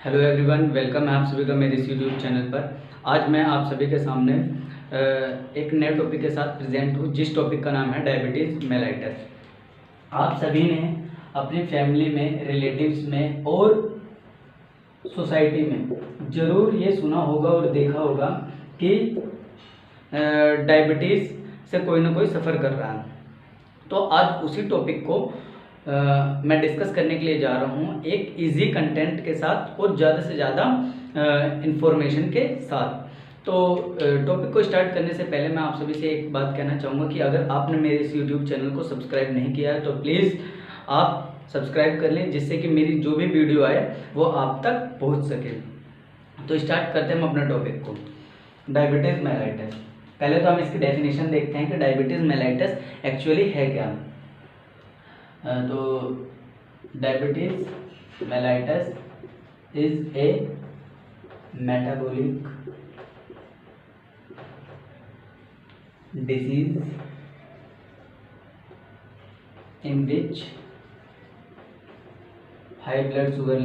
Hello everyone, welcome है आप सभी का मेरे इस यूट्यूब चैनल पर। आज मैं आप सभी के सामने एक नए टॉपिक के साथ प्रेजेंट हूँ, जिस टॉपिक का नाम है डायबिटीज़ मेलाइटस। आप सभी ने अपनी फैमिली में, रिलेटिव्स में और सोसाइटी में ज़रूर ये सुना होगा और देखा होगा कि डायबिटीज़ से कोई ना कोई सफ़र कर रहा है। तो आज उसी टॉपिक को मैं डिस्कस करने के लिए जा रहा हूँ एक इजी कंटेंट के साथ और ज़्यादा से ज़्यादा इंफॉर्मेशन के साथ। तो टॉपिक को स्टार्ट करने से पहले मैं आप सभी से एक बात कहना चाहूँगा कि अगर आपने मेरे इस यूट्यूब चैनल को सब्सक्राइब नहीं किया है तो प्लीज़ आप सब्सक्राइब कर लें, जिससे कि मेरी जो भी वीडियो आए वो आप तक पहुँच सके। तो स्टार्ट करते हैं हम अपने टॉपिक को, डायबिटीज़ मेलाइटस। पहले तो हम इसकी डेफिनेशन देखते हैं कि डायबिटीज़ मेलाइटस एक्चुअली है क्या। तो diabetes mellitus is a metabolic disease in which high blood sugar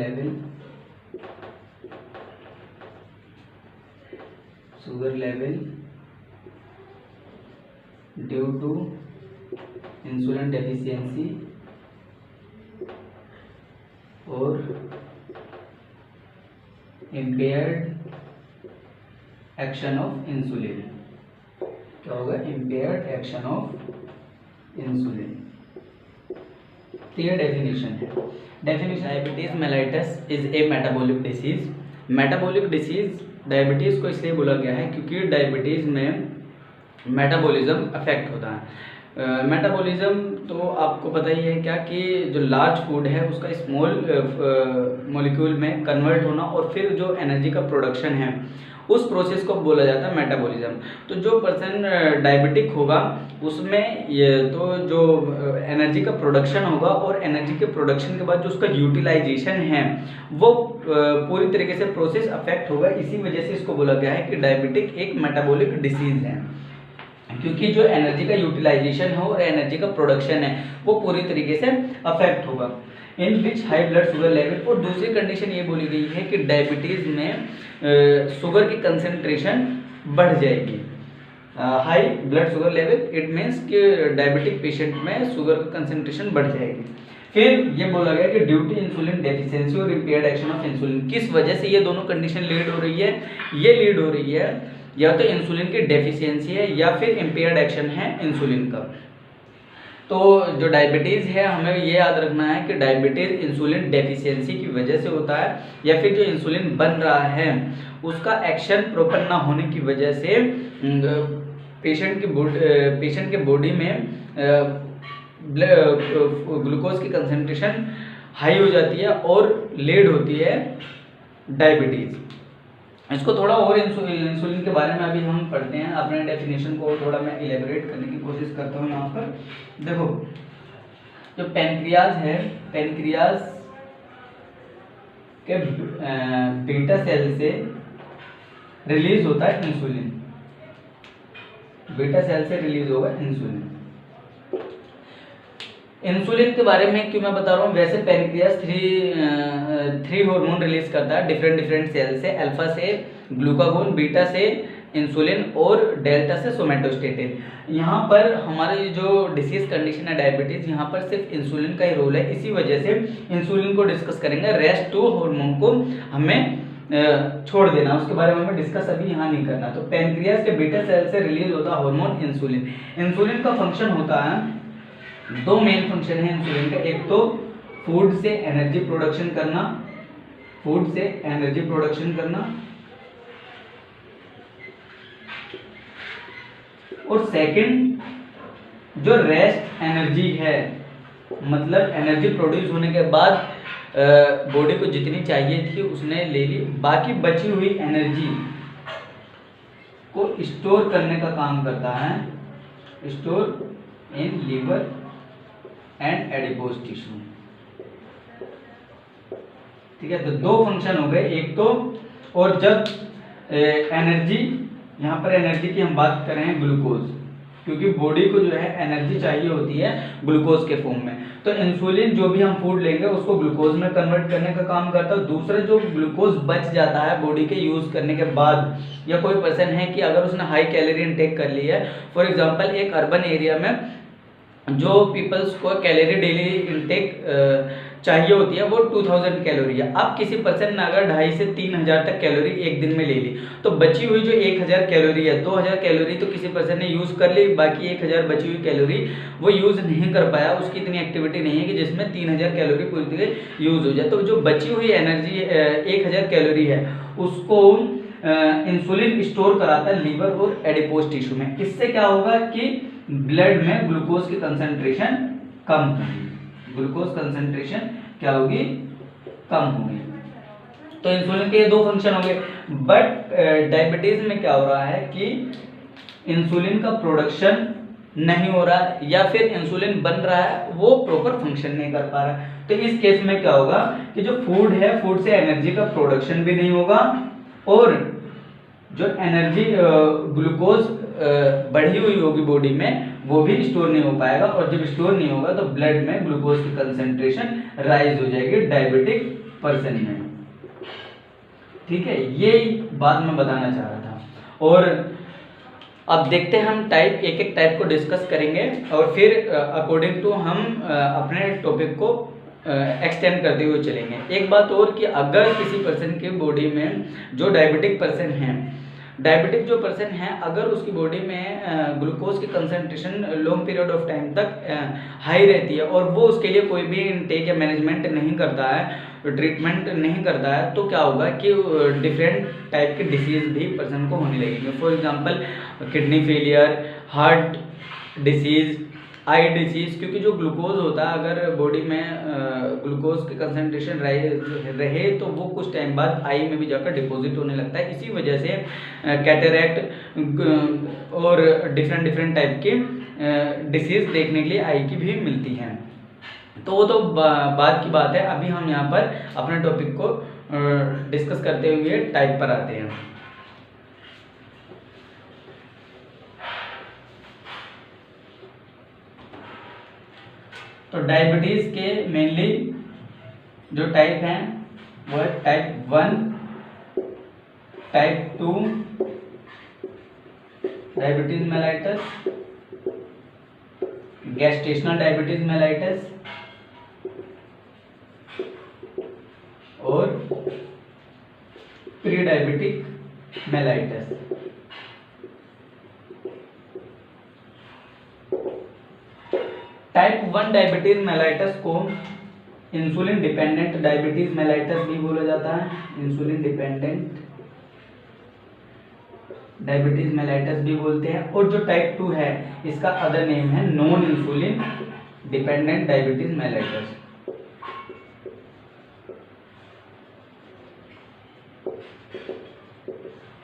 level due to insulin deficiency और impaired action of insulin। क्या होगा? impaired action of insulin। Clear definition है। Definition, diabetes mellitus is a metabolic disease. Metabolic disease diabetes को इसलिए बोला गया है क्योंकि डायबिटीज़ में मेटाबॉलिज्म अफेक्ट होता है। मेटाबॉलिज्म तो आपको पता ही है क्या कि जो लार्ज फूड है उसका स्मॉल मॉलिक्यूल में कन्वर्ट होना और फिर जो एनर्जी का प्रोडक्शन है उस प्रोसेस को बोला जाता है मेटाबॉलिज्म। तो जो पर्सन डायबिटिक होगा उसमें ये तो जो एनर्जी का प्रोडक्शन होगा और एनर्जी के प्रोडक्शन के बाद जो उसका यूटिलाइजेशन है वो पूरी तरीके से प्रोसेस अफेक्ट होगा। इसी वजह से इसको बोला गया है कि डायबिटिक एक मेटाबॉलिक डिसीज है, क्योंकि जो एनर्जी का यूटिलाइजेशन है और एनर्जी का प्रोडक्शन है वो पूरी तरीके से अफेक्ट होगा। इन विच हाई ब्लड शुगर लेवल, और दूसरी कंडीशन ये बोली गई है कि डायबिटीज़ में शुगर की कंसंट्रेशन बढ़ जाएगी। High blood sugar level it means कि डायबिटिक पेशेंट में शुगर की कंसंट्रेशन बढ़ जाएगी। फिर ये बोला गया कि ड्यू टू इंसुलिन डेफिशिएंसी और इम्पेयर्ड एक्शन ऑफ इंसुलिन, किस वजह से ये दोनों कंडीशन लीड हो रही है? ये लीड हो रही है या तो इंसुलिन की डेफिशिएंसी है या फिर इम्पेयर्ड एक्शन है इंसुलिन का। तो जो डायबिटीज़ है हमें ये याद रखना है कि डायबिटीज़ इंसुलिन डेफिशिएंसी की वजह से होता है या फिर जो इंसुलिन बन रहा है उसका एक्शन प्रॉपर ना होने की वजह से पेशेंट के बॉडी में ग्लूकोज की कंसंट्रेशन हाई हो जाती है और लीड होती है डायबिटीज़। इसको थोड़ा और इंसुलिन के बारे में अभी हम पढ़ते हैं। अपने डेफिनेशन को थोड़ा मैं इलेबोरेट करने की कोशिश करता हूँ। यहाँ पर देखो, जो पैनक्रियाज है, पैनक्रियाज के बीटा सेल से रिलीज होता है इंसुलिन। बीटा सेल से रिलीज होगा इंसुलिन। इंसुलिन के बारे में क्यों मैं बता रहा हूँ? वैसे पैनक्रियास थ्री हार्मोन रिलीज करता है डिफरेंट सेल से, अल्फा से ग्लूकागोन, बीटा से इंसुलिन और डेल्टा से सोमेटोस्टेटिन। यहाँ पर हमारी जो डिसीज कंडीशन है डायबिटीज, यहाँ पर सिर्फ इंसुलिन का ही रोल है। इसी वजह से इंसुलिन को डिस्कस करेंगे, रेस्ट टू हार्मोन को हमें छोड़ देना, उसके बारे में हमें डिस्कस अभी यहाँ नहीं करना। तो पैनक्रियास के बीटा सेल से रिलीज होता हार्मोन इंसुलिन। इंसुलिन का फंक्शन होता है, दो मेन फंक्शन है इंसुलिन का। एक तो फूड से एनर्जी प्रोडक्शन करना, फूड से एनर्जी प्रोडक्शन करना, और सेकंड जो रेस्ट एनर्जी है, मतलब एनर्जी प्रोड्यूस होने के बाद बॉडी को जितनी चाहिए थी उसने ले ली, बाकी बची हुई एनर्जी को स्टोर करने का काम करता है, store in liver and adipose tissue. ठीक है, तो दो फंक्शन हो गए। एक तो, और जब एनर्जी, यहाँ पर एनर्जी की हम बात कर रहे हैं ग्लूकोज, क्योंकि बॉडी को जो है एनर्जी चाहिए होती है ग्लूकोज के फॉर्म में। तो इंसुलिन जो भी हम फूड लेंगे उसको ग्लूकोज में कन्वर्ट करने का काम करता है। दूसरा जो ग्लूकोज बच जाता है बॉडी के यूज करने के बाद, या कोई पर्सन है कि अगर उसने हाई कैलोरी इनटेक कर ली है, फॉर एग्जांपल एक अर्बन एरिया में जो पीपल्स को कैलोरी डेली इनटेक चाहिए होती है वो 2000 कैलोरी है। अब किसी पर्सन ने अगर 2500 से 3000 तक कैलोरी एक दिन में ले ली, तो बची हुई जो 1000 कैलोरी है, 2000 कैलोरी तो किसी पर्सन ने यूज़ कर ली, बाकी 1000 बची हुई कैलोरी वो यूज़ नहीं कर पाया, उसकी इतनी एक्टिविटी नहीं है कि जिसमें 3000 कैलोरी पूरी तरह यूज़ हो जाए। तो जो बची हुई एनर्जी 1000 कैलोरी है उसको इंसुलिन स्टोर कराता है लीवर और एडिपोज टिश्यू में। इससे क्या होगा कि ब्लड में ग्लूकोज की कंसंट्रेशन कम होगी, ग्लूकोज कंसंट्रेशन क्या होगी, कम होगी। तो इंसुलिन के ये दो फंक्शन हो गए। बट डायबिटीज में क्या हो रहा है कि इंसुलिन का प्रोडक्शन नहीं हो रहा है, या फिर इंसुलिन बन रहा है वो प्रॉपर फंक्शन नहीं कर पा रहा है। तो इस केस में क्या होगा कि जो फूड है, फूड से एनर्जी का प्रोडक्शन भी नहीं होगा, और जो एनर्जी ग्लूकोज बढ़ी हुई होगी बॉडी में वो भी स्टोर नहीं हो पाएगा, और जब स्टोर नहीं होगा तो ब्लड में ग्लूकोज की कंसंट्रेशन राइज हो जाएगी डायबिटिक पर्सन में। ठीक है, ये बात मैं बताना चाह रहा था। और अब देखते हैं हम टाइप, एक एक टाइप को डिस्कस करेंगे और फिर अकॉर्डिंग टू हम अपने टॉपिक को एक्सटेंड करते हुए चलेंगे। एक बात और कि अगर किसी पर्सन के बॉडी में जो डायबिटिक पर्सन है, डायबिटिक जो पर्सन है, अगर उसकी बॉडी में ग्लूकोज की concentration long period of time तक हाई रहती है और वो उसके लिए कोई भी इनटेक या मैनेजमेंट नहीं करता है, ट्रीटमेंट नहीं करता है, तो क्या होगा कि डिफरेंट टाइप के डिसीज भी पर्सन को होने लगेंगे। For example kidney failure, heart disease, I disease, क्योंकि जो ग्लूकोज होता है अगर बॉडी में ग्लूकोज की कंसंट्रेशन रहे तो वो कुछ टाइम बाद आई में भी जाकर डिपॉजिट होने लगता है। इसी वजह से कैटरैक्ट और डिफरेंट टाइप के डिसीज देखने के लिए आई की भी मिलती हैं। तो वो तो बाद की बात है, अभी हम यहाँ पर अपने टॉपिक को डिस्कस करते हुए टाइप पर आते हैं। तो डायबिटीज के मेनली जो टाइप हैं वो है type 1, type 2 diabetes mellitus, gestational diabetes mellitus और pre diabetic mellitus. Type 1 diabetes mellitus को इंसुलिन डिपेंडेंट डायबिटीज मेलाइटस भी बोला जाता है, इंसुलिन डिपेंडेंट डायबिटीज मेलाइटस भी बोलते हैं। और जो टाइप 2 है इसका अदर नेम है non insulin dependent diabetes mellitus.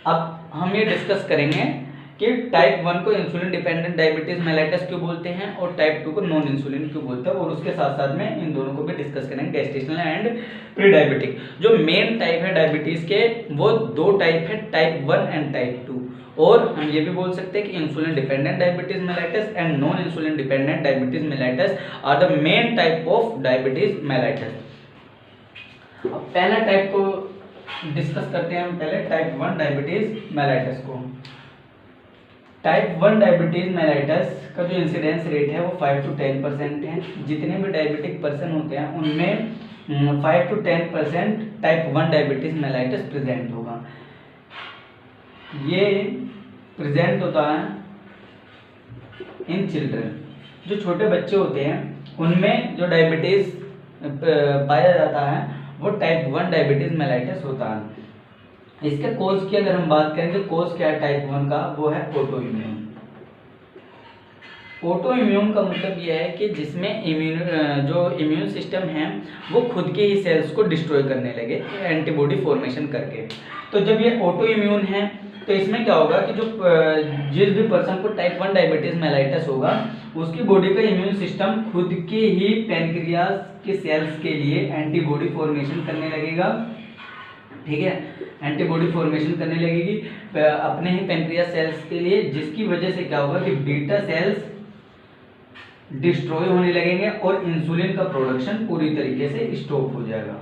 अब हम ये डिस्कस करेंगे कि टाइप 1 को इंसुलिन डिपेंडेंट डायबिटीज मेलाइटस क्यों बोलते हैं और टाइप 2 को नॉन इंसुलिन क्यों बोलते हैं, और उसके साथ साथ में इन दोनों को भी डिस्कस करेंगे, गैस्ट्रेशनल एंड प्री डायबिटिक। जो मेन टाइप है डायबिटीज के वो दो टाइप है, टाइप 1 एंड टाइप 2। और हम ये भी बोल सकते हैं कि insulin dependent diabetes mellitus and non insulin dependent diabetes mellitus are the main type of diabetes mellitus. अब पहला टाइप को डिस्कस करते हैं हम पहले, टाइप 1 डायबिटीज मेलाइटस को। टाइप 1 डायबिटीज मेलाइटस का जो इंसिडेंस रेट है वो 5 to 10% है। जितने भी डायबिटिक पर्सन होते हैं उनमें 5 to 10% type 1 diabetes mellitus present होगा। ये प्रेजेंट होता है इन चिल्ड्रन, जो छोटे बच्चे होते हैं उनमें जो डायबिटीज पाया जाता है वो टाइप 1 डायबिटीज मेलाइटस होता है। इसके कोज की अगर हम बात करें तो कोज क्या है टाइप 1 का, वो है ऑटो इम्यून। ऑटो इम्यून का मतलब यह है कि जिसमें जो इम्यून सिस्टम है वो खुद के ही सेल्स को डिस्ट्रॉय करने लगे एंटीबॉडी फॉर्मेशन करके। तो जब ये ऑटो इम्यून है तो इसमें क्या होगा कि जो जिस भी पर्सन को टाइप 1 डायबिटीज मेलाइटस होगा उसकी बॉडी का इम्यून सिस्टम खुद के ही पैनक्रियास के सेल्स के लिए एंटीबॉडी फॉर्मेशन करने लगेगा, ठीक है, एंटीबॉडी फॉर्मेशन करने लगेगी अपने ही पैंक्रियास सेल्स के लिए, जिसकी वजह से क्या होगा कि बीटा सेल्स डिस्ट्रॉय होने लगेंगे और इंसुलिन का प्रोडक्शन पूरी तरीके से स्टॉप हो जाएगा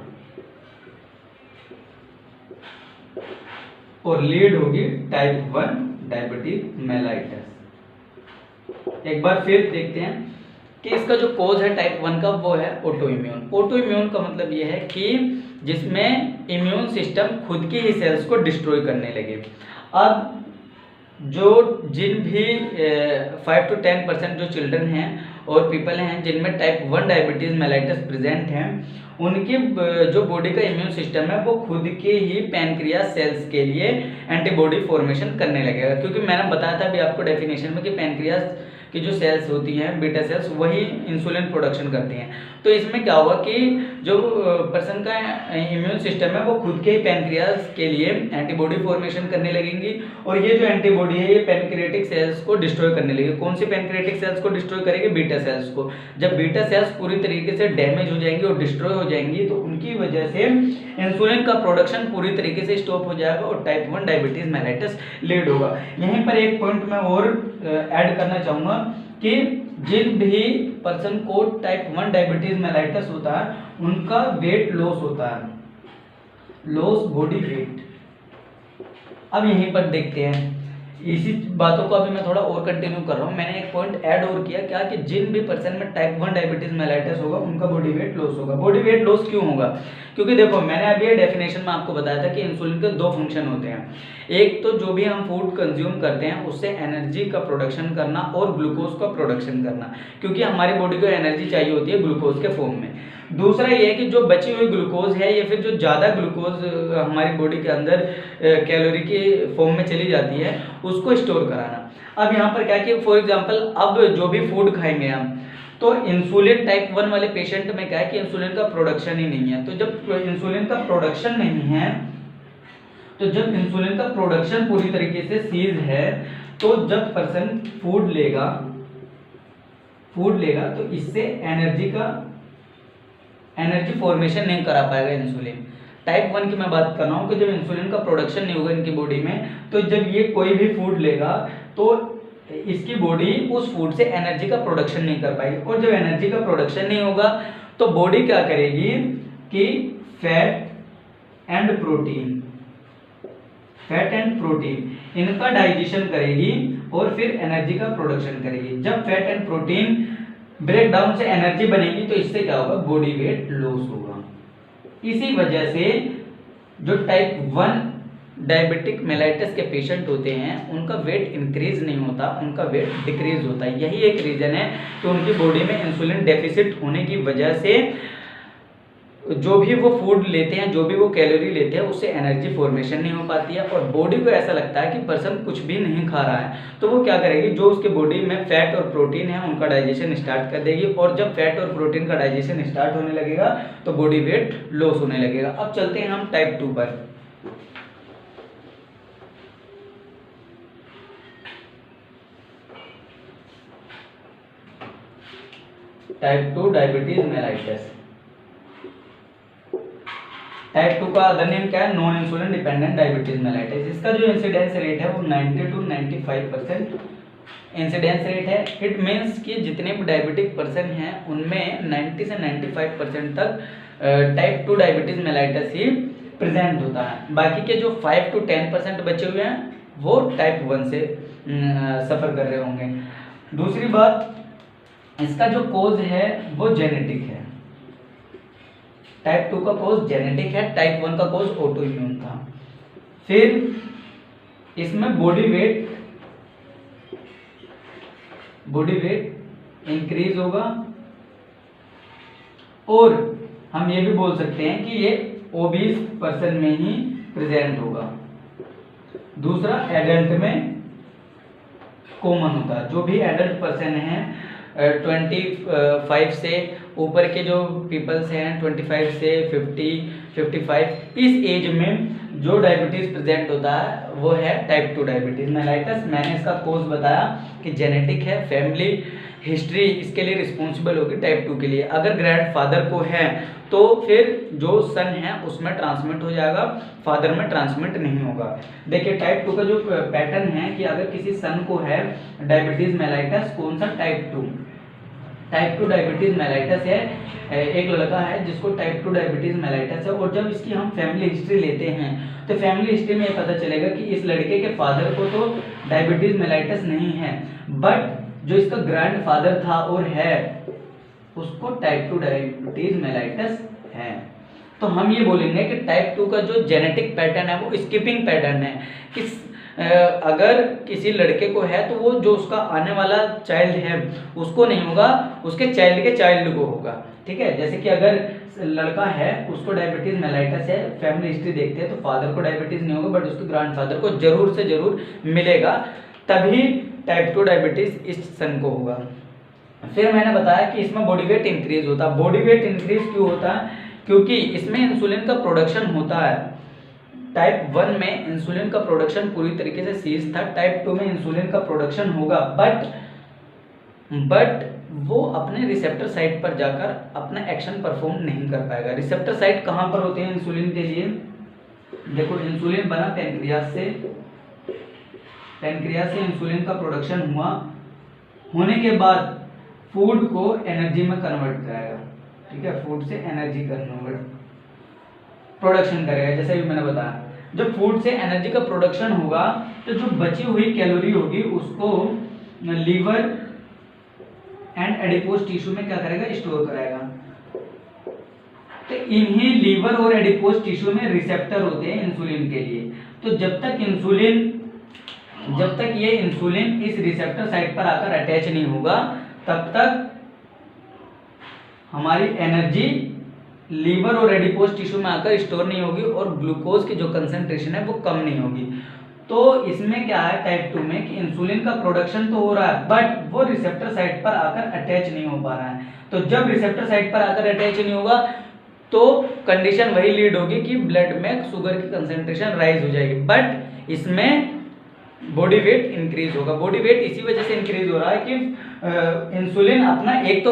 और लीड होगी टाइप 1 डायबिटीज मेलाइटस। एक बार फिर देखते हैं कि इसका जो कोज है टाइप 1 का वो है ऑटो इम्यून। ऑटो इम्यून का मतलब ये है कि जिसमें इम्यून सिस्टम खुद की ही सेल्स को डिस्ट्रॉय करने लगे। अब जो जिन भी 5 to 10% जो चिल्ड्रन हैं और पीपल हैं जिनमें टाइप 1 डायबिटीज मेलाइटस प्रेजेंट हैं, उनकी जो बॉडी का इम्यून सिस्टम है वो खुद के ही पैनक्रियास सेल्स के लिए एंटीबॉडी फॉर्मेशन करने लगेगा, क्योंकि मैंने बताया था अभी आपको डेफिनेशन में कि पैनक्रियास की जो सेल्स होती हैं बीटा सेल्स वही इंसुलिन प्रोडक्शन करती हैं। तो इसमें क्या होगा कि जो पर्सन का इम्यून सिस्टम है वो खुद के ही पैनक्रियास के लिए एंटीबॉडी फॉर्मेशन करने लगेंगी और ये जो एंटीबॉडी है ये पैनक्रियाटिक सेल्स को डिस्ट्रॉय करने लगेगी। कौन सी पैनक्रियाटिक सेल्स को डिस्ट्रॉय करेगी? बीटा सेल्स को। जब बीटा सेल्स पूरी तरीके से डैमेज हो जाएंगी और डिस्ट्रॉय हो जाएंगी तो उनकी वजह से इंसुलिन का प्रोडक्शन पूरी तरीके से स्टॉप हो जाएगा और टाइप 1 डायबिटीज मेलाइटस लीड होगा। यहीं पर एक पॉइंट मैं और ऐड करना चाहूँगा कि जिन भी पर्सन को टाइप 1 डायबिटीज मेलाइटस होता है उनका वेट लॉस होता है, लॉस बॉडी वेट। अब यहीं पर देखते हैं, इसी बातों को अभी मैं थोड़ा और कंटिन्यू कर रहा हूँ। मैंने एक पॉइंट ऐड और किया क्या कि जिन भी पर्सन में टाइप 1 डायबिटीज मेलाइटस होगा उनका बॉडी वेट लॉस होगा। बॉडी वेट लॉस क्यों होगा? क्योंकि देखो मैंने अभी ये डेफिनेशन में आपको बताया था कि इंसुलिन के 2 फंक्शन होते हैं। एक तो जो भी हम फूड कंज्यूम करते हैं उससे एनर्जी का प्रोडक्शन करना और ग्लूकोज का प्रोडक्शन करना, क्योंकि हमारी बॉडी को एनर्जी चाहिए होती है ग्लूकोज के फॉर्म में। दूसरा ये है कि जो बची हुई ग्लूकोज है या फिर जो ज़्यादा ग्लूकोज हमारी बॉडी के अंदर कैलोरी के फॉर्म में चली जाती है उसको स्टोर कराना। अब यहाँ पर क्या है कि फॉर एग्जांपल अब जो भी फूड खाएंगे हम तो इंसुलिन टाइप 1 वाले पेशेंट में क्या है कि इंसुलिन का प्रोडक्शन ही नहीं है। तो जब इंसुलिन का प्रोडक्शन नहीं है, तो जब इंसुलिन का प्रोडक्शन पूरी तरीके से सीज है, तो जब पर्सन फूड लेगा तो इससे एनर्जी फॉर्मेशन नहीं करा पाएगा इंसुलिन। टाइप 1 की मैं बात कर रहा हूँ कि जब इंसुलिन का प्रोडक्शन नहीं होगा इनकी बॉडी में, तो जब ये कोई भी फूड लेगा तो इसकी बॉडी उस फूड से एनर्जी का प्रोडक्शन नहीं कर पाएगी। और जब एनर्जी का प्रोडक्शन नहीं होगा तो बॉडी क्या करेगी कि फैट एंड प्रोटीन इनका डाइजेशन करेगी और फिर एनर्जी का प्रोडक्शन करेगी। जब fat and protein break down से एनर्जी बनेगी तो इससे क्या होगा? बॉडी वेट लॉस होगा। इसी वजह से जो टाइप 1 डायबिटिक मेलाइटस के पेशेंट होते हैं उनका वेट इंक्रीज नहीं होता, उनका वेट डिक्रीज होता है। यही एक रीजन है कि उनकी बॉडी में इंसुलिन डेफिसिट होने की वजह से जो भी वो फूड लेते हैं, जो भी वो कैलोरी लेते हैं, उससे एनर्जी फॉर्मेशन नहीं हो पाती है और बॉडी को ऐसा लगता है कि पर्सन कुछ भी नहीं खा रहा है। तो वो क्या करेगी, जो उसके बॉडी में फैट और प्रोटीन है उनका डाइजेशन स्टार्ट कर देगी और जब फैट और प्रोटीन का डाइजेशन स्टार्ट होने लगेगा तो बॉडी वेट लॉस होने लगेगा। अब चलते हैं हम टाइप 2 पर। Type 2 diabetes mellitus. टाइप 2 का अदर नेम क्या है? Non insulin dependent diabetes mellitus. इसका जो इंसिडेंस रेट है वो 90 to 95% इंसिडेंस रेट है। इट मीन्स कि जितने भी डायबिटिक पर्सन हैं उनमें 90 से 95% तक टाइप 2 डायबिटीज मेलाइटिस ही प्रेजेंट होता है। बाकी के जो 5 to 10% बचे हुए हैं वो टाइप 1 से सफ़र कर रहे होंगे। दूसरी बात, इसका जो कोज है वो जेनेटिक है। टाइप 2 का कोज जेनेटिक है, टाइप 1 का कोज ऑटो इम्यून था। फिर इसमें बॉडी वेट इंक्रीज होगा और हम ये भी बोल सकते हैं कि ये ओबीस पर्सन में ही प्रेजेंट होगा। दूसरा, एडल्ट में कॉमन होता है। जो भी एडल्ट पर्सन है 25 से ऊपर के जो पीपल्स हैं 25 से 50-55 इस एज में जो डायबिटीज़ प्रेजेंट होता है वो है टाइप 2 डायबिटीज़ मेलाइटस। मैंने इसका कोर्स बताया कि जेनेटिक है, फैमिली हिस्ट्री इसके लिए रिस्पॉन्सिबल होगी टाइप 2 के लिए। अगर ग्रैंडफादर को है तो फिर जो सन है उसमें ट्रांसमिट हो जाएगा, फादर में ट्रांसमिट नहीं होगा। देखिए टाइप 2 का जो पैटर्न है कि अगर किसी सन को है डायबिटीज़ मेलाइटस, कौन सा टाइप 2 डायबिटीज़ मेलाइटस है, एक लड़का है जिसको टाइप 2 डायबिटीज़ मेलाइटस है, और जब इसकी हम फैमिली हिस्ट्री लेते हैं तो फैमिली हिस्ट्री में पता चलेगा कि इस लड़के के फादर को तो डायबिटीज़ मेलाइटस नहीं है, बट जो इसका ग्रैंडफादर था और है उसको टाइप 2 डायबिटीज़ मेलाइटस है। तो हम ये बोलेंगे कि टाइप 2 का जो जेनेटिक पैटर्न है वो स्किपिंग पैटर्न है कि अगर किसी लड़के को है तो वो जो उसका आने वाला चाइल्ड है उसको नहीं होगा, उसके चाइल्ड के चाइल्ड को होगा। ठीक है, जैसे कि अगर लड़का है उसको डायबिटीज़ मेलाइटस है, फैमिली हिस्ट्री देखते हैं तो फादर को डायबिटीज़ नहीं होगा बट उसके ग्रैंडफादर को जरूर से जरूर मिलेगा, तभी टाइप 2 डायबिटीज़ इस सन को होगा। फिर मैंने बताया कि इसमें बॉडी वेट इंक्रीज होता है। बॉडी वेट इंक्रीज क्यों होता है? क्योंकि इसमें इंसुलिन का प्रोडक्शन होता है। टाइप 1 में इंसुलिन का प्रोडक्शन पूरी तरीके से सीज था, टाइप 2 में इंसुलिन का प्रोडक्शन होगा बट वो अपने रिसेप्टर साइट पर जाकर अपना एक्शन परफॉर्म नहीं कर पाएगा। रिसेप्टर साइट कहाँ पर होते हैं इंसुलिन के लिए? देखो इंसुलिन बना पैनक्रियास से, पैनक्रियास से इंसुलिन का प्रोडक्शन हुआ, होने के बाद फूड को एनर्जी में कन्वर्ट कराएगा। ठीक है, फूड से एनर्जी कन्वर्ट प्रोडक्शन करेगा। जैसे भी मैंने बताया, जब फूड से एनर्जी का प्रोडक्शन होगा तो जो बची हुई कैलोरी होगी उसको लीवर एंड एडिपोज टिश्यू में क्या करेगा? स्टोर कराएगा। तो इन्हीं लीवर और एडिपोज टिश्यू में रिसेप्टर होते हैं इंसुलिन के लिए। तो जब तक ये इंसुलिन इस रिसेप्टर साइट पर आकर अटैच नहीं होगा तब तक हमारी एनर्जी लीवर और एडिपोज टिश्यू में आकर स्टोर नहीं होगी और ग्लूकोज की जो कंसंट्रेशन है वो कम नहीं होगी। तो इसमें क्या है टाइप 2 में कि इंसुलिन का प्रोडक्शन तो हो रहा है बट वो रिसेप्टर साइट पर आकर अटैच नहीं हो पा रहा है। तो जब रिसेप्टर साइट पर आकर अटैच नहीं होगा तो कंडीशन वही लीड होगी कि ब्लड में शुगर की कंसंट्रेशन राइज हो जाएगी, बट इसमें बॉडी वेट इंक्रीज होगा। बॉडी वेट इसी वजह से इंक्रीज हो रहा है कि इंसुलिन अपना एक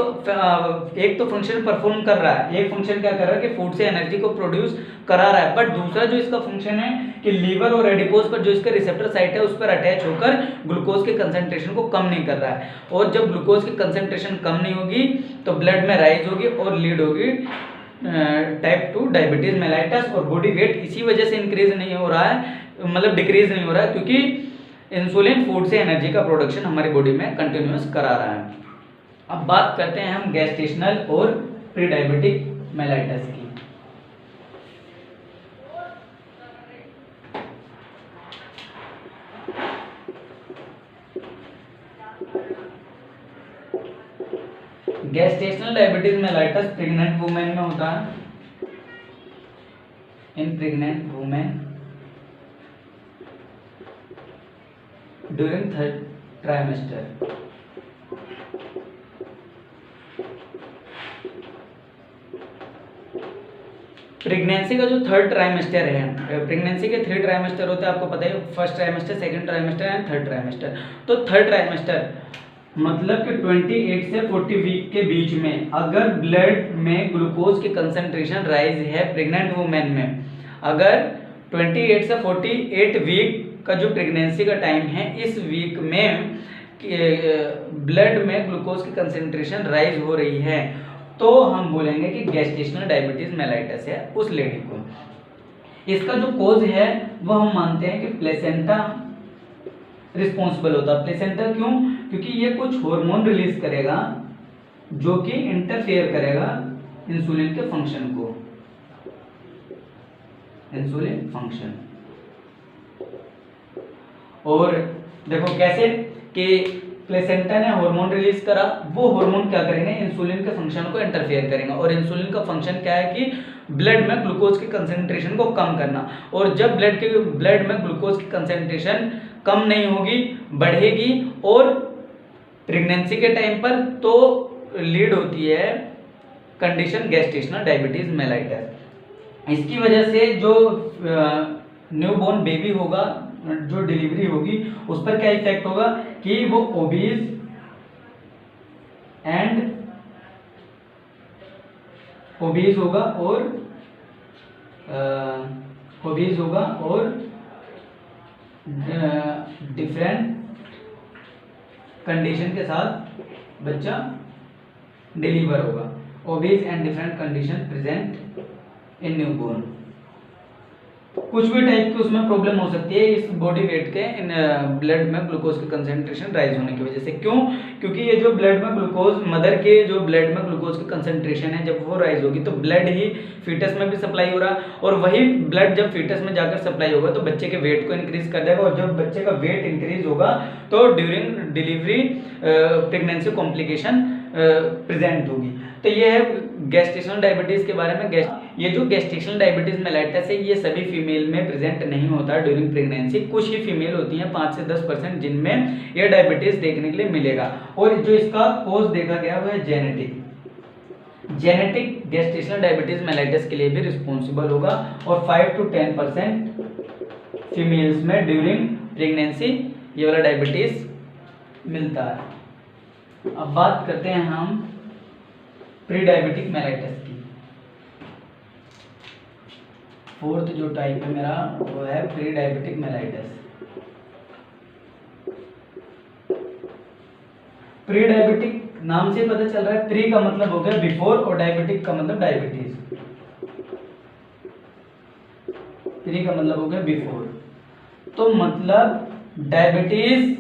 तो फंक्शन परफॉर्म कर रहा है, एक फंक्शन क्या कर रहा है कि फूड से एनर्जी को प्रोड्यूस करा रहा है, बट दूसरा जो इसका फंक्शन है कि लीवर और एडिपोज पर जो इसका रिसेप्टर साइट है उस पर अटैच होकर ग्लूकोज के कंसंट्रेशन को कम नहीं कर रहा है, और जब ग्लूकोज की कंसंट्रेशन कम नहीं होगी तो ब्लड में राइज होगी और लीड होगी टाइप 2 डायबिटीज मेलाइटस। और बॉडी वेट इसी वजह से इंक्रीज नहीं हो रहा है, मतलब डिक्रीज नहीं हो रहा है, क्योंकि इंसुलिन फूड से एनर्जी का प्रोडक्शन हमारी बॉडी में कंटिन्यूअस करा रहा है। अब बात करते हैं हम गैस्टेशनल और प्री डायबिटिक मेलाइटस की। Gestational diabetes mellitus pregnant women में होता है। In pregnant women during 3rd trimester. Pregnancy का जो 3rd ट्राइमेस्टर है, प्रेगनेंसी के 3 ट्राइमेस्टर होते हैं, आपको पता है, 1st trimester, 2nd trimester and 3rd trimester. तो 3rd ट्राइमेस्टर मतलब कि 28 से 40 वीक के बीच में अगर ब्लड में ग्लूकोज की कंसंट्रेशन राइज है प्रेग्नेंट वुमेन में, अगर 28 से 48 वीक का जो प्रेगनेंसी का टाइम है, इस वीक में ब्लड में ग्लूकोज की कंसंट्रेशन राइज हो रही है, तो हम बोलेंगे कि गैस्टेशनल डायबिटीज मेलाइटस है उस लेडी को। इसका जो कोज है वो हम मानते हैं कि प्लेसेंटा रिस्पॉन्सिबल होता है। प्लेसेंटा क्यों? क्योंकि ये कुछ हार्मोन रिलीज करेगा जो कि इंटरफेयर करेगा इंसुलिन के फंक्शन को, इंसुलिन फंक्शन। और देखो कैसे कि प्लेसेंटा ने हार्मोन रिलीज करा, वो हार्मोन क्या करेंगे? इंसुलिन के फंक्शन को इंटरफेयर करेंगे। और इंसुलिन का फंक्शन क्या है कि ब्लड में ग्लूकोज की कंसंट्रेशन को कम करना। और जब ब्लड में ग्लूकोज की कंसंट्रेशन कम नहीं होगी, बढ़ेगी, और प्रेगनेंसी के टाइम पर तो लीड होती है कंडीशन गेस्टेशनल डायबिटीज मेलाइटस। इसकी वजह से जो न्यूबॉर्न बेबी होगा, जो डिलीवरी होगी, उस पर क्या इफेक्ट होगा कि वो ओबीज होगा और डिफरेंट कंडीशन के साथ बच्चा डिलीवर होगा। Obese and different condition present in newborn. कुछ भी टाइप की उसमें प्रॉब्लम हो सकती है इस बॉडी वेट के इन ब्लड में ग्लूकोज की कंसेंट्रेशन राइज होने की वजह से। क्यों? क्योंकि ये जो ब्लड में ग्लूकोज, मदर के जो ब्लड में ग्लूकोज की कंसेंट्रेशन है, जब वो राइज होगी तो ब्लड ही फीटस में भी सप्लाई हो रहा है, और वही ब्लड जब फीटस में जाकर सप्लाई होगा तो बच्चे के वेट को इंक्रीज कर देगा, और जब बच्चे का वेट इंक्रीज होगा तो during delivery pregnancy complication present होगी। तो ये है गेस्टेशनल डायबिटीज के बारे में। ये जो गेस्टेशनल डायबिटीज मेलाइटस है ये सभी फीमेल में प्रेजेंट नहीं होता ड्यूरिंग प्रेगनेंसी। कुछ ही फीमेल होती हैं 5 से 10% जिनमें ये डायबिटीज देखने के लिए मिलेगा। और जो इसका कोज देखा गया वो है जेनेटिक गेस्टेशनल डायबिटीज मेलाइटस के लिए भी रिस्पॉन्सिबल होगा, और 5 to 10% फीमेल्स में ड्यूरिंग प्रेगनेंसी ये वाला डायबिटीज मिलता है। अब बात करते हैं हम प्री डायबिटिक मेलाइटस की। फोर्थ जो टाइप है मेरा वो है pre diabetic mellitus. Pre diabetic नाम से पता चल रहा है, प्री का मतलब हो गया बिफोर और डायबिटिक का मतलब डायबिटीज। प्री का मतलब हो गया बिफोर, तो मतलब डायबिटीज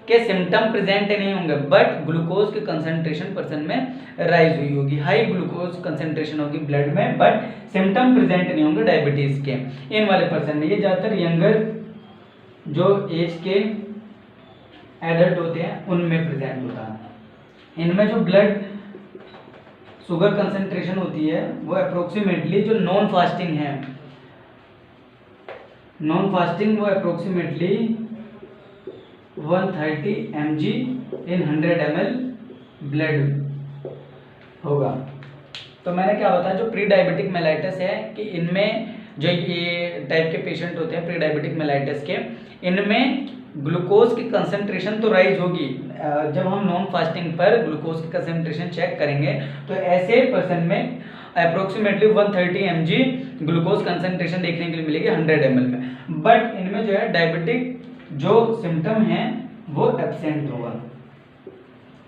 के सिम्टम प्रेजेंट नहीं होंगे, बट ग्लूकोज के कंसंट्रेशन पर्सन में राइज हुई होगी, हाई ग्लूकोज कंसंट्रेशन होगी ब्लड में, बट सिम्टम प्रेजेंट नहीं होंगे डायबिटीज के इन वाले पर्सन में। ये ज्यादातर यंगर जो एज के एडल्ट होते हैं उनमें प्रेजेंट होता है। इनमें जो ब्लड शुगर कंसंट्रेशन होती है वो अप्रोक्सीमेटली, जो नॉन फास्टिंग है, नॉन फास्टिंग वो approximately 130 mg in 100 ml blood होगा। तो मैंने क्या बताया, जो प्री डायबिटिक मेलाइटस है कि इनमें जो ये टाइप के पेशेंट होते हैं प्री डायबिटिक मेलाइटस के, इनमें ग्लूकोज की कंसंट्रेशन तो राइज होगी। जब हम नॉन फास्टिंग पर ग्लूकोज की कंसंट्रेशन चेक करेंगे तो ऐसे पर्सन में अप्रोक्सीमेटली 130 mg ग्लूकोज कंसंट्रेशन देखने के लिए मिलेगी 100 ml में, बट इनमें जो है डायबिटिक जो सिम्टम है वो एब्सेंट होगा।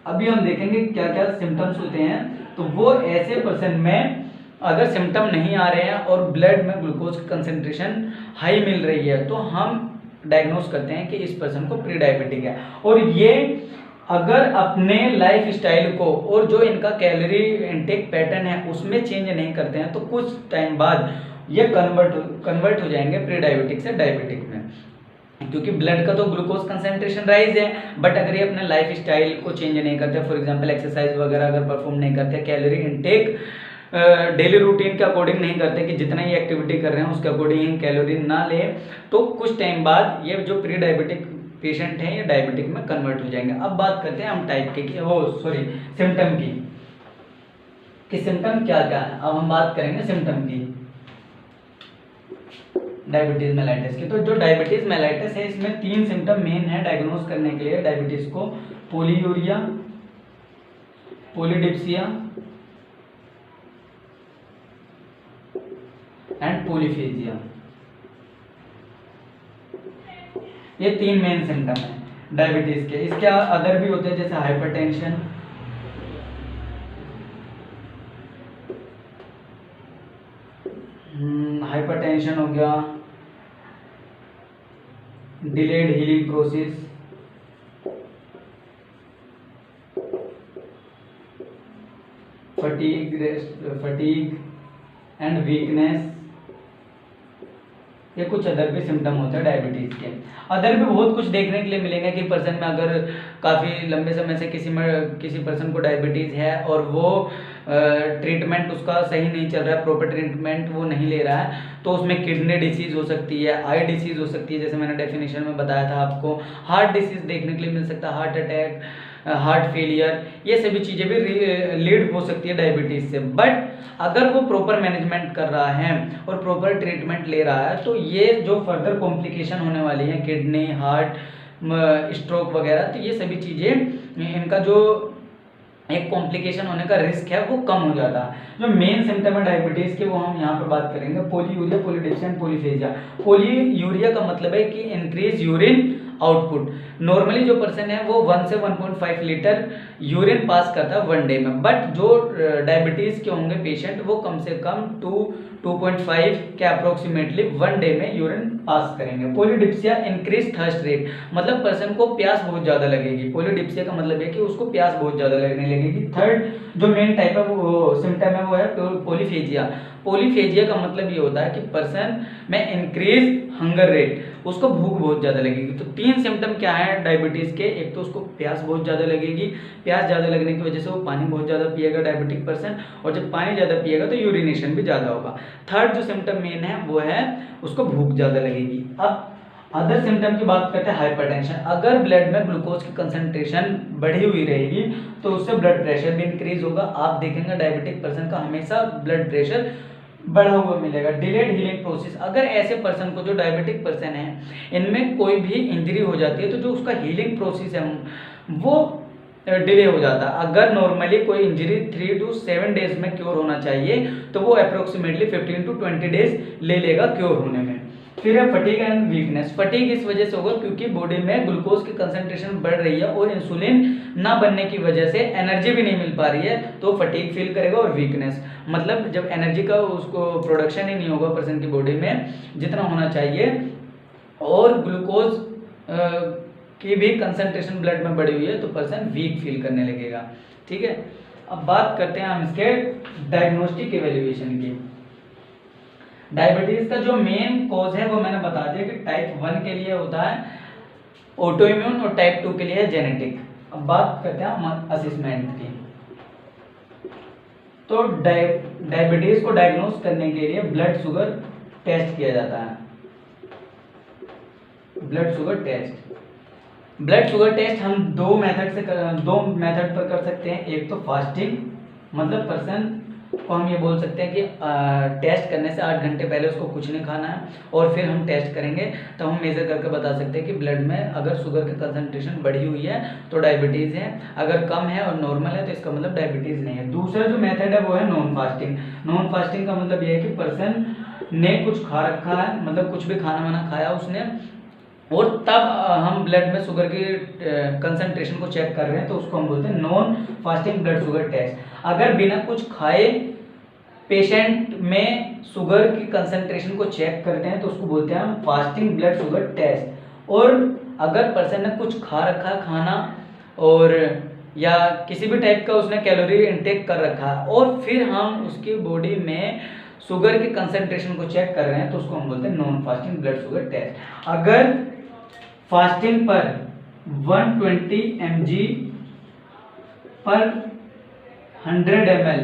अभी हम देखेंगे क्या क्या सिम्टम्स होते हैं। तो वो ऐसे पर्सन में अगर सिम्टम नहीं आ रहे हैं और ब्लड में ग्लूकोज की कंसंट्रेशन हाई मिल रही है तो हम डायग्नोस करते हैं कि इस पर्सन को प्री डायबिटिक है। और ये अगर अपने लाइफ स्टाइल को और जो इनका कैलोरी इनटेक पैटर्न है उसमें चेंज नहीं करते हैं तो कुछ टाइम बाद ये कन्वर्ट हो जाएंगे प्री डायबिटिक से डायबिटिक में, क्योंकि ब्लड का तो ग्लूकोज कंसंट्रेशन राइज है, बट अगर ये अपने लाइफ स्टाइल को चेंज नहीं करते, फॉर एग्जांपल एक्सरसाइज वगैरह अगर परफॉर्म नहीं करते, कैलोरी इनटेक डेली रूटीन के अकॉर्डिंग नहीं करते कि जितना ही एक्टिविटी कर रहे हैं उसके अकॉर्डिंग ही कैलोरी ना ले, तो कुछ टाइम बाद ये जो प्री डायबिटिक पेशेंट हैं ये डायबिटिक में कन्वर्ट हो जाएंगे। अब बात करते हैं हम टाइप के सिम्टम की कि सिम्टम क्या क्या है। अब हम बात करेंगे सिम्टम की डायबिटीज मेलाइटिस की। तो जो डायबिटीज मेलाइटिस है इसमें 3 सिम्टम मेन है डायग्नोज करने के लिए डायबिटीज को: पोलीयूरिया, पोलीडिप्सिया एंड पोलीफेजिया। ये 3 मेन सिम्टम है डायबिटीज के। इसके अदर भी होते हैं जैसे हाइपरटेंशन, हाइपरटेंशन हो गया, delayed healing process, fatigue and weakness. ये कुछ अदर भी सिम्टम होते हैं डायबिटीज के। अदर भी बहुत कुछ देखने के लिए मिलेंगे कि पर्सन में अगर काफ़ी लंबे समय से किसी पर्सन को डायबिटीज़ है और वो ट्रीटमेंट उसका सही नहीं चल रहा है, प्रॉपर ट्रीटमेंट वो नहीं ले रहा है, तो उसमें किडनी डिसीज़ हो सकती है, आई डिसीज़ हो सकती है, जैसे मैंने डेफिनेशन में बताया था आपको। हार्ट डिसीज़ देखने के लिए मिल सकता है, हार्ट अटैक, हार्ट फेलियर, ये सभी चीज़ें भी लीड हो सकती है डायबिटीज़ से। बट अगर वो प्रॉपर मैनेजमेंट कर रहा है और प्रॉपर ट्रीटमेंट ले रहा है तो ये जो फर्दर कॉम्प्लिकेशन होने वाली है, किडनी, हार्ट, स्ट्रोक वगैरह, तो ये सभी चीज़ें, इनका जो एक कॉम्प्लिकेशन होने का रिस्क है वो कम हो जाता है। जो मेन सिम्टम है डायबिटीज़ के वो हम यहाँ पे बात करेंगे, पोलीयूरिया, पोलीडिप्सिया एंड पोलीफेजिया। पोलीयूरिया का मतलब है कि इंक्रीज यूरिन आउटपुट। नॉर्मली जो पर्सन है वो 1 से 1.5 लीटर यूरिन पास करता है 1 डे में, बट जो डायबिटीज़ के होंगे पेशेंट वो कम से कम 2.5 के अप्रोक्सीमेटली 1 डे में यूरिन पास करेंगे। पोलीडिप्सिया इंक्रीज थर्स्ट रेट, मतलब पर्सन को प्यास बहुत ज़्यादा लगेगी। पोलीडिप्सिया का मतलब है कि उसको प्यास बहुत ज़्यादा लगने लगेगी। थर्ड जो मेन टाइप है वो सिम्टम है वो है पोलीफेजिया। पोलीफेजिया का मतलब ये होता है कि पर्सन में इंक्रीज हंगर रेट, उसको भूख बहुत ज़्यादा लगेगी। तो 3 सिम्टम क्या है डायबिटीज़ के, एक तो उसको प्यास बहुत ज़्यादा लगेगी, प्यास ज़्यादा लगने की वजह से वो पानी बहुत ज़्यादा पिएगा डायबिटिक पर्सन, और जब पानी ज़्यादा पिएगा तो यूरिनेशन भी ज़्यादा होगा। थर्ड जो सिम्टम मेन है वो है उसको भूख ज़्यादा लगेगी। अब अदर सिम्टम की बात करते हैं, हाइपरटेंशन। अगर ब्लड में ग्लूकोज की कंसंट्रेशन बढ़ी हुई रहेगी तो उससे ब्लड प्रेशर भी इंक्रीज होगा। आप देखेंगे डायबिटिक पर्सन का हमेशा ब्लड प्रेशर बढ़ा हुआ मिलेगा। डिलेड हीलिंग प्रोसेस, अगर ऐसे पर्सन को, जो डायबिटिक पर्सन है, इनमें कोई भी इंजरी हो जाती है तो जो उसका हीलिंग प्रोसेस है वो डिले हो जाता है। अगर नॉर्मली कोई इंजरी 3 to 7 डेज में क्योर होना चाहिए तो वो अप्रोक्सीमेटली 15 to 20 डेज ले लेगा क्योर होने में। फिर है फटीग एंड वीकनेस। फटीग इस वजह से होगा क्योंकि बॉडी में ग्लूकोज की कंसंट्रेशन बढ़ रही है और इंसुलिन ना बनने की वजह से एनर्जी भी नहीं मिल पा रही है, तो फटीग फील करेगा। और वीकनेस मतलब जब एनर्जी का उसको प्रोडक्शन ही नहीं होगा पर्सन की बॉडी में जितना होना चाहिए, और ग्लूकोज की भी कंसंट्रेशन ब्लड में बढ़ी हुई है तो पर्सन वीक फील करने लगेगा। ठीक है, अब बात करते हैं हम इसके डायग्नोस्टिक एवेल्युएशन की। डायबिटीज का जो मेन कॉज है वो मैंने बता दिया कि टाइप 1 के लिए होता है ऑटो इम्यून और टाइप 2 के लिए है जेनेटिक। अब बात करते हैं हम असेसमेंट की। तो डायबिटीज को डायग्नोस करने के लिए ब्लड शुगर टेस्ट किया जाता है। ब्लड शुगर टेस्ट हम दो मेथड पर कर सकते हैं। एक तो फास्टिंग, मतलब पर्सन को हम ये बोल सकते हैं कि टेस्ट करने से 8 घंटे पहले उसको कुछ नहीं खाना है, और फिर हम टेस्ट करेंगे तो हम मेजर करके बता सकते हैं कि ब्लड में अगर शुगर की कंसंट्रेशन बढ़ी हुई है तो डायबिटीज़ है, अगर कम है और नॉर्मल है तो इसका मतलब डायबिटीज़ नहीं है। दूसरा जो मेथड है वो है नॉन फास्टिंग। नॉन फास्टिंग का मतलब ये है कि पर्सन ने कुछ खा रखा है, मतलब कुछ भी खाना वाना खाया उसने, और तब हम ब्लड में शुगर की कंसंट्रेशन को चेक कर रहे हैं तो उसको हम बोलते हैं non fasting blood sugar test. अगर बिना कुछ खाए पेशेंट में शुगर की कंसंट्रेशन को चेक करते हैं तो उसको बोलते हैं हम फास्टिंग ब्लड शुगर टेस्ट। और अगर पर्सन ने कुछ खा रखा है खाना, और या किसी भी टाइप का उसने कैलोरी इंटेक कर रखा है, और फिर हम उसकी बॉडी में शुगर की कंसंट्रेशन को चेक कर रहे हैं तो उसको हम बोलते हैं non fasting blood sugar test. अगर फास्टिंग पर 120 mg पर 100 ml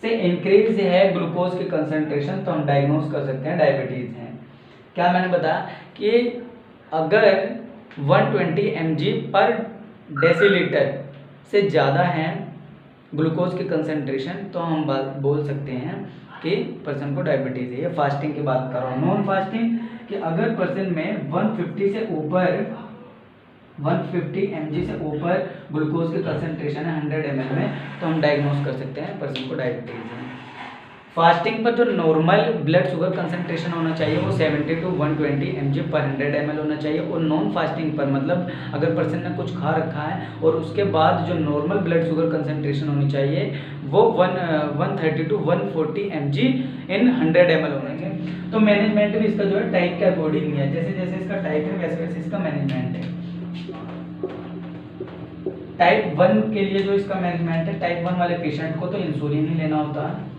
से इंक्रीज है ग्लूकोज की कंसंट्रेशन तो हम डायग्नोस कर सकते हैं डायबिटीज है। क्या मैंने बताया कि अगर 120 mg पर डेसीलीटर से ज़्यादा है ग्लूकोज की कंसंट्रेशन तो हम बोल सकते हैं कि पर्सन को डायबिटीज है। ये फास्टिंग की बात कर रहा हूँ। नॉन फास्टिंग कि अगर पर्सन में 150 से ऊपर 150 mg से ऊपर ग्लूकोज की कंसंट्रेशन है 100 ml में तो हम डायग्नोस कर सकते हैं पर्सन को डायबिटीज है। फास्टिंग पर जो नॉर्मल ब्लड शुगर कंसंट्रेशन होना चाहिए वो 70 to 120 mg पर 100 ml होना चाहिए। और नॉन फास्टिंग पर मतलब अगर पर्सन ने कुछ खा रखा है और उसके बाद जो नॉर्मल ब्लड शुगर कंसंट्रेशन होनी चाहिए वो 130 to 140 mg इन 100 ml होना चाहिए। तो मैनेजमेंट भी इसका जो है टाइप के अकॉर्डिंग है, जैसे जैसे इसका टाइप है वैसे वैसे इसका मैनेजमेंट है। टाइप 1 के लिए जो इसका मैनेजमेंट है, टाइप 1 वाले पेशेंट को तो इंसुलिन ही लेना होता है,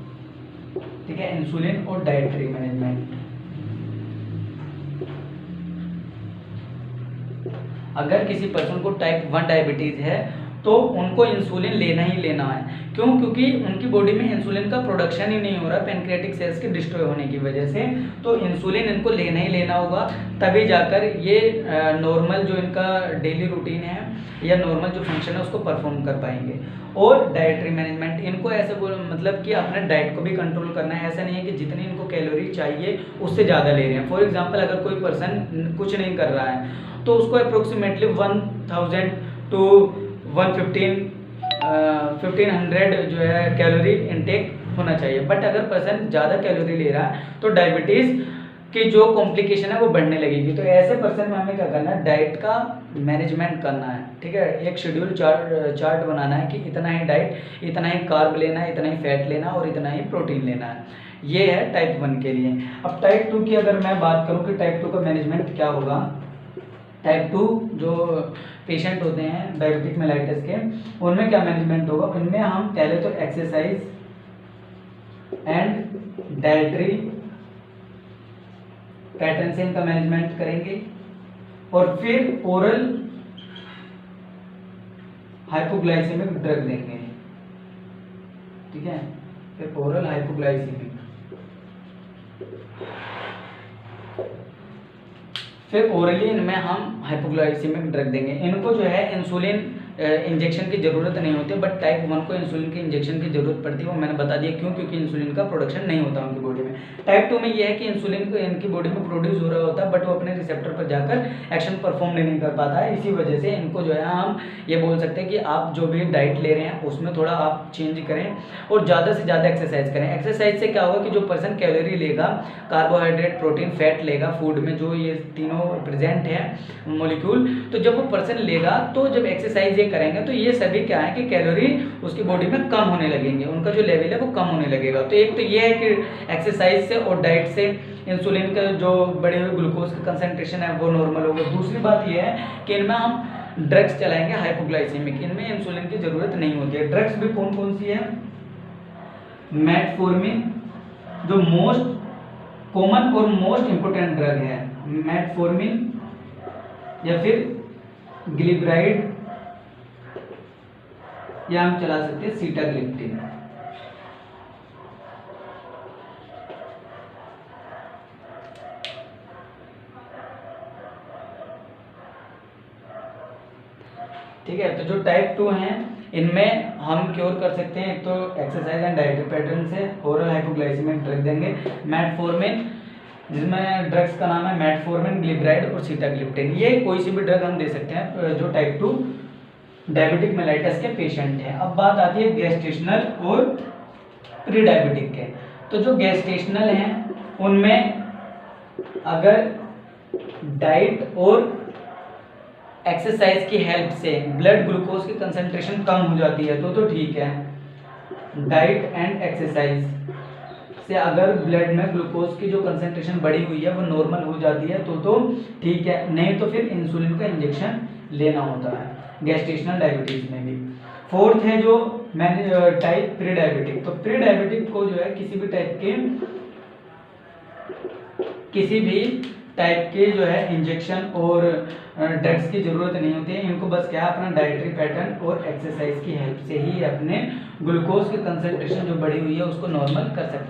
ठीक है, इंसुलिन और डाइटरी मैनेजमेंट। अगर किसी पर्सन को टाइप 1 डायबिटीज है तो उनको इंसुलिन लेना ही लेना है। क्यों? क्योंकि उनकी बॉडी में इंसुलिन का प्रोडक्शन ही नहीं हो रहा पैनक्रियाटिक सेल्स के डिस्ट्रॉय होने की वजह से, तो इंसुलिन इनको लेना ही लेना होगा, तभी जाकर ये नॉर्मल जो इनका डेली रूटीन है या नॉर्मल जो फंक्शन है उसको परफॉर्म कर पाएंगे। और डाइटरी मैनेजमेंट, इनको ऐसे मतलब कि अपने डाइट को भी कंट्रोल करना है। ऐसा नहीं है कि जितनी इनको कैलोरी चाहिए उससे ज़्यादा ले रहे हैं। फॉर एग्जांपल अगर कोई पर्सन कुछ नहीं कर रहा है तो उसको अप्रोक्सीमेटली 1000 टू 1500 जो है कैलोरी इनटेक होना चाहिए। बट अगर पर्सन ज़्यादा कैलोरी ले रहा है तो डायबिटीज़ की जो कॉम्प्लिकेशन है वो बढ़ने लगेगी। तो ऐसे पर्सन में हमें क्या करना है, डाइट का मैनेजमेंट करना है। ठीक है, एक शेड्यूल चार्ट बनाना है कि इतना ही डाइट, इतना ही कार्ब लेना है, इतना ही फैट लेना है और इतना ही प्रोटीन लेना है। ये है टाइप 1 के लिए। अब टाइप 2 की अगर मैं बात करूँ कि टाइप 2 का मैनेजमेंट क्या होगा। टाइप 2 जो पेशेंट होते हैं डायबिटिक मेलाइटिस के, उनमें क्या मैनेजमेंट होगा। उनमें हम पहले तो एक्सरसाइज एंड डाइटरी पैटर्न से इनका मैनेजमेंट करेंगे और फिर ओरल हाइपोग्लाइसेमिक ड्रग देंगे। ठीक है, फिर ओरल हाइपोग्लाइसेमिक, फिर ओरली इनमें हम हाइपोग्लाइसेमिक ड्रग देंगे। इनको जो है इंसुलिन इंजेक्शन की ज़रूरत नहीं होती, बट टाइप 1 को इंसुलिन की इंजेक्शन की ज़रूरत पड़ती है। वो मैंने बता दिया क्यों, क्योंकि इंसुलिन का प्रोडक्शन नहीं होता उनकी बॉडी में। टाइप 2 में ये है कि इंसुलिन को इनकी बॉडी में प्रोड्यूस हो रहा होता है, बट वो अपने रिसेप्टर पर जाकर एक्शन परफॉर्म नहीं कर पाता है। इसी वजह से इनको जो है हम ये बोल सकते हैं कि आप जो भी डाइट ले रहे हैं उसमें थोड़ा आप चेंज करें और ज़्यादा से ज़्यादा एक्सरसाइज करें। एक्सरसाइज से क्या होगा कि जो पर्सन कैलोरी लेगा, कार्बोहाइड्रेट, प्रोटीन, फैट लेगा फूड में, जो ये तीनों प्रेजेंट है मॉलिक्यूल, तो जब वो पर्सन लेगा तो जब एक्सरसाइज ये करेंगे तो ये सभी क्या है कि कैलोरी उसकी बॉडी में कम होने लगेंगे, उनका जो लेवल है वो कम होने लगेगा। तो एक तो ये है कि एक्सरसाइज से और डाइट से इंसुलिन का जो बढ़े हुए ग्लूकोज का कंसंट्रेशन है वो नॉर्मल होगा। दूसरी बात ये है कि इनमें हम ड्रग्स चलाएंगे हाइपोग्लाइसेमिक, इनमें इंसुलिन की ज़रूरत नहीं होती है। ड्रग्स भी कौन कौन सी है। मेटफॉर्मिन जो मोस्ट कॉमन और मोस्ट इंपोर्टेंट ड्रग है, मेटफॉर्मिन, या फिर ग्लिब्राइड, या हम चला सकते हैं सीटाग्लिप्टिन। ठीक है, तो जो टाइप 2 हैं इनमें हम क्योर कर सकते हैं, एक तो एक्सरसाइज एंड डाइटरी पैटर्न से, ओरल हाइपोग्लाइसेमिक ड्रग देंगे, मेटफॉर्मिन जिसमें ड्रग्स का नाम है मेटफॉर्मिन, ग्लिब्राइड और सीटाग्लिप्टिन। ये कोई सी भी ड्रग हम दे सकते हैं जो टाइप 2 डायबिटिक मेलाइटिस के पेशेंट हैं। अब बात आती है गैस्ट्रेशनल और प्री डायबिटिक के। तो जो गैस्ट्रेशनल हैं उनमें अगर डाइट और एक्सरसाइज की हेल्प से ब्लड ग्लूकोज की कंसंट्रेशन कम हो जाती है तो ठीक है। डाइट एंड एक्सरसाइज से अगर ब्लड में ग्लूकोज की जो कंसंट्रेशन बढ़ी हुई है वो नॉर्मल हो जाती है तो ठीक है, नहीं तो फिर इंसुलिन का इंजेक्शन लेना होता है गैस्ट्रेशनल डायबिटीज में भी। फोर्थ है जो टाइप प्री डायबिटिक। तो प्री डायबिटिक को जो है किसी भी टाइप के जो है इंजेक्शन और ड्रग्स की ज़रूरत नहीं होती है। इनको बस क्या अपना डाइटरी पैटर्न और एक्सरसाइज की हेल्प से ही अपने ग्लूकोज की कंसंट्रेशन जो बढ़ी हुई है उसको नॉर्मल कर सकते हैं।